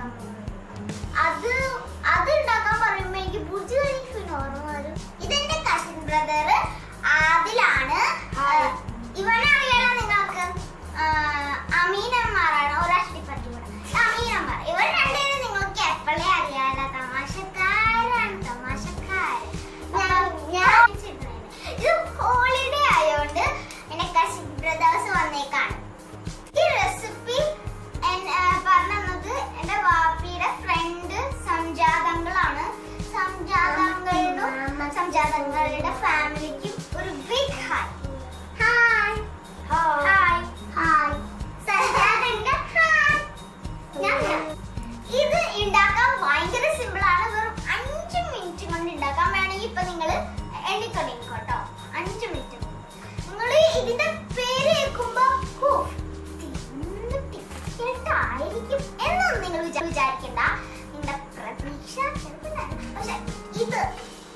ഉണ്ടാക്കാൻ പോകുന്നത്. അത് ഉണ്ടാക്കാൻ പറയുമ്പോ എനിക്ക് ബുർജ് ഖലീഫ ഓർമ്മ വരും. ഇതെന്റെ കസിൻ ബ്രദർ ആദിലാണ്. ഇവനെ അറിയാലോ നിങ്ങൾക്ക്. അമീനന്മാരാണ് ഒരാഷ്ടിപ്പറ്റി കൂടെ. അമീനന്മാർ ഇവർ രണ്ടുപേരും നിങ്ങൾക്ക് എപ്പോഴേ അറിയാലോ. തമാശക്കാരാണ്, തമാശക്കാര്. ഇത് ഹോളിഡേ ആയോണ്ട് എന്റെ കസിൻ ബ്രദേഴ്സ് വന്നേക്കാണ്. ഈ റെസിപ്പി പറഞ്ഞത് എന്റെ വാപ്പിയുടെ ഫ്രണ്ട് സംജാതങ്ങളാണ്. സംജാതങ്ങളുടെ ഫാമിലിക്ക് ഒരു big hi. Hi hi hi സംജാതങ്ങളുടെ ഹായ്. ഇത് ഉണ്ടാക്കാൻ ഭയങ്കര സിമ്പിൾ ആണ്. വെറും 5 മിനിറ്റ് കൊണ്ട് ഉണ്ടാക്കാൻ. വേണമെങ്കിൽ ഇപ്പൊ നിങ്ങൾ എണ്ണിക്കൊണ്ടിരിക്കോട്ടോ. 5 മിനിറ്റ് നിങ്ങൾ ഇതിന്റെ പേര് കേൾക്കുമ്പോ ആയിരിക്കും എന്നൊന്നും നിങ്ങൾ വിചാരിക്കണ്ട. നിങ്ങളുടെ പ്രതീക്ഷ ചെറുതാണ്. പക്ഷെ ഇത്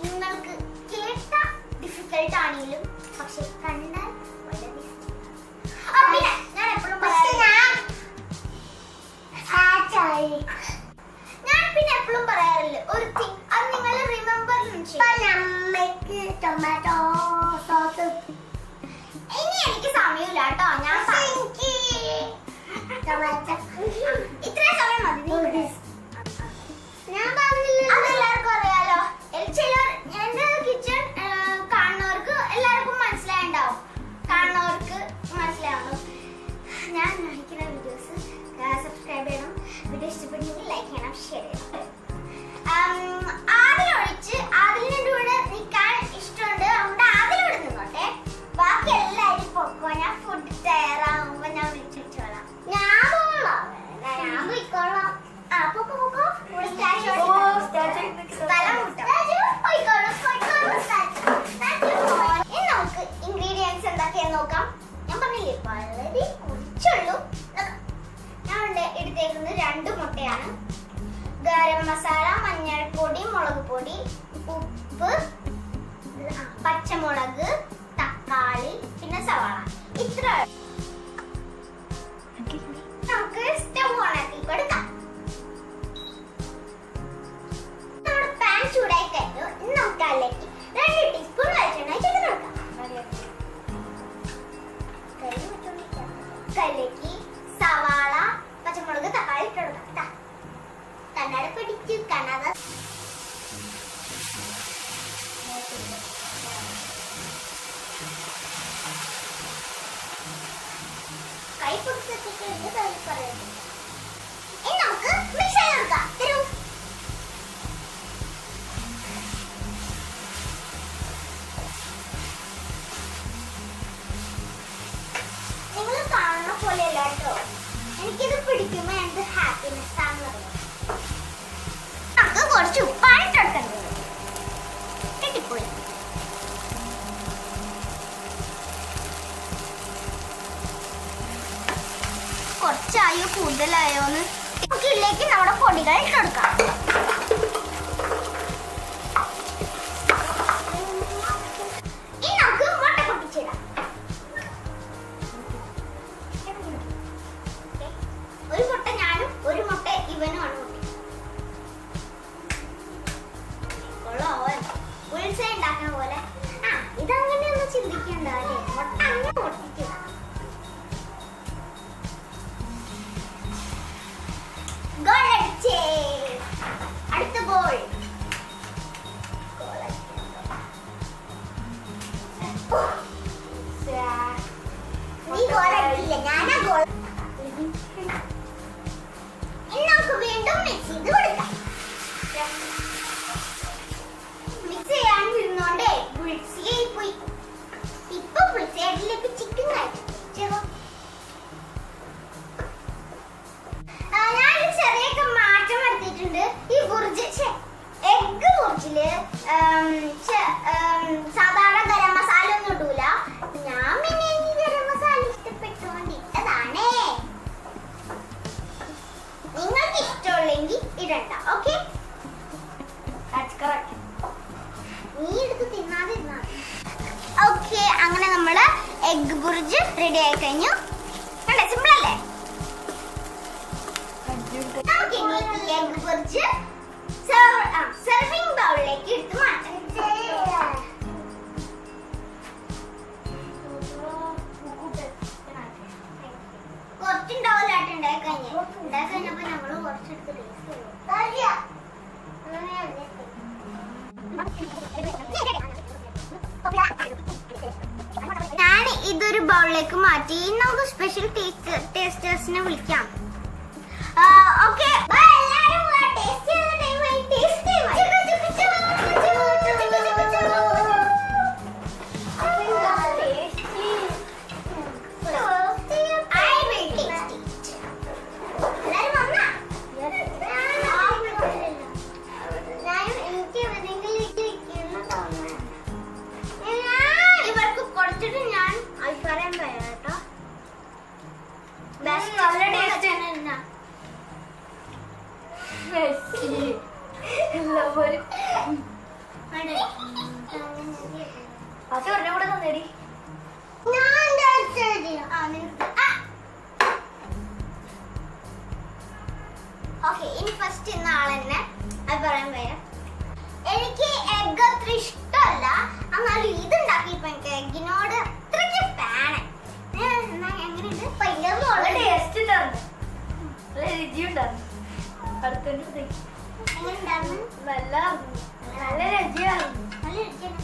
നിങ്ങൾക്ക് കേട്ട ഡിഫിക്കൽട്ട് ആണെങ്കിലും പക്ഷെ കണ്ടാൽ വളരെ പിന്നെ ഞാൻ എപ്പോഴും പറയാറില്ല ഒരു തിങ്. അത് നിങ്ങൾ റിമെമ്പർ ടൊമാറ്റോ സോസ്. ഇനി എനിക്ക് സമയമില്ല കേട്ടോ. ഞാൻ ഇത്രയും സമയം മതി. ഞാൻ അതെല്ലാവർക്കും അറിയാലോ. ചിലർ എന്റെ കിച്ചൺ കാണുന്നവർക്ക് എല്ലാവർക്കും മനസ്സിലായിണ്ടാവും. കാണുന്നവർക്ക് മനസ്സിലാവും. ഞാൻ നയിക്കുന്ന വീഡിയോസ് സബ്സ്ക്രൈബ് ചെയ്യണം. വീഡിയോ ഇഷ്ടപ്പെട്ടെങ്കിൽ ലൈക്ക് ചെയ്യണം, ഷെയർ ചെയ്യണം. ആദിലൊഴിച്ച് ആദിലിന്റെ കൂടെ നിൽക്കാൻ ഇഷ്ടമുണ്ട്. അതുകൊണ്ട് ആദിലൂടെ നിന്നോട്ടെ. ബാക്കി എല്ലാവരും പൊക്കോ. ഞാൻ ഫുഡ് തയ്യാറാവുമ്പോ ഞാൻ വിളിച്ചോളാം. ഞാൻ പോയിക്കോളാം. നമുക്ക് ഇൻഗ്രീഡിയൻസ് എന്തൊക്കെയാന്ന് നോക്കാം. ഞാൻ പറഞ്ഞില്ലേ വളരെ കുറച്ചുള്ളൂ. ഞാൻ എടുത്തേക്കുന്നത് 2 മുട്ടയാണ്. ഗരം മസാല, മഞ്ഞൾപ്പൊടി, മുളക് പൊടി, ഉപ്പ്, പച്ചമുളക്, തക്കാളി, പിന്നെ സവാള. ഇത്ര നമുക്ക് സ്റ്റവ് ഓണാക്കി കൊടുക്കാം. നമ്മുടെ പാൻ ചൂടായി കഴിഞ്ഞു. ഇനി നമുക്ക് അതിലേക്ക് 2 ടീസ്പൂൺ വെളിച്ചെണ്ണ ചേർത്ത് കൊടുക്കാം. അതിലേക്ക് സവാള, പച്ചമുളക്, തക്കാളി ഇട്ട് കൊടുക്കാം. കണ്ണട പിടിച്ചു കണ്ണട കൈ പൊടിച്ചിട്ട് പറയുന്നത്. ഇനി നമുക്ക് മിക്സ് ചെയ്ത് കൊടുക്കാം. തരൂ. നിങ്ങൾ കാണുന്ന പോലെയല്ല കേട്ടോ. എനിക്കിത് പിടിക്കുമ്പോ എന്ത് ഹാപ്പിനെസ് ആണെന്ന് നമുക്ക് കുറച്ച് ഉപ്പാണ് ഇട്ടെടുക്കേണ്ടത്. കെട്ടിപ്പോയി. കുറച്ചായോ കൂടുതലായോന്ന് നമുക്ക് ഇതിലേക്ക് നമ്മുടെ പൊടികൾ ഇട്ടെടുക്കാം. ഇനി നമുക്ക് മുട്ട പൊട്ടിച്ചിടാം. ഒരു മുട്ട ഞാനും ഒരു മുട്ട ഇവനുമാണ്. ഉൾസ ഉണ്ടാക്കുന്ന പോലെ ഇതങ്ങനെയൊന്നും ചിന്തിക്കണ്ടല്ലേ. മുട്ട അങ്ങനെ പൊട്ടിച്ചിടാം. അടുത്ത ഗോൾ. നീ ഗോൾ അടിക്കില്ല, ഞാനാ ഗോൾ. ഇനി നമുക്ക് വീണ്ടും മിക്സ് ചെയ്ത് കൊടുക്കാം. മിക്സ് ചെയ്യാൻ ഇരുന്നോണ്ടേ പുളിച്ചിയായി പോയി. ഇപ്പൊ പുളിച്ചേട്ടിലേക്ക് ചിക്കൻ കഴിച്ചു. ഞാൻ ചെറിയൊക്കെ മാറ്റം വരുത്തിയിട്ടുണ്ട്. ഈ ബുർജ് എഗ് ബുർജില് സാധാരണ ഗരം മസാല ഒന്നും ഇടൂല. ഞാൻ പിന്നെ ഗരം മസാല ഇഷ്ടപ്പെട്ടുകൊണ്ട് ഇട്ടതാണേ. നിങ്ങൾക്ക് ഇഷ്ടമുള്ളെങ്കിൽ ഇടണ്ട. ഓക്കെ, നീ എടുത്ത് തിന്നാതിരുന്നാ. ഓക്കെ, അങ്ങനെ നമ്മള് എഗ് ബുർജ് റെഡി ആയി കഴിഞ്ഞു. സിമ്പിൾ അല്ലേ? നമുക്ക് ഇനി ഈ എഗ് പൊരിച്ച് സെർവിങ് ബൗളിലേക്ക് എടുത്ത് മാറ്റാം. കുറച്ചുണ്ടാവില്ലാട്ട് ഉണ്ടായി കഴിഞ്ഞപ്പോ നമ്മള് കുറച്ചെടുത്ത് ടേസ്റ്റ് ഞാൻ ഇതൊരു ബൗളിലേക്ക് മാറ്റി. നമുക്ക് സ്പെഷ്യൽ ടേസ്റ്റേഴ്സിനെ വിളിക്കാം. ഓക്കെ എല്ലാരും ടേസ്റ്റ് ചെയ്യുന്ന ടൈമായി. ടേസ്റ്റ് ഇനി ഫസ്റ്റ് ഇന്ന ആളെന്നെ അത് പറയാൻ വരാം. എനിക്ക് എഗ് അത്ര ഇഷ്ടമല്ല, എന്നാലും ഇത് ഉണ്ടാക്കിയപ്പോ എനിക്ക് എഗ്ഗിനോട് അത്രയ്ക്ക് ഫാന്. എങ്ങനെയുണ്ട്? ടേസ്റ്റ് ഉണ്ടായിരുന്നു, രുചി ഉണ്ടായിരുന്നു. എങ്ങനെയുണ്ടായിരുന്നു? നല്ല രുചിയായിരുന്നു. നല്ല രുചിയാണ്.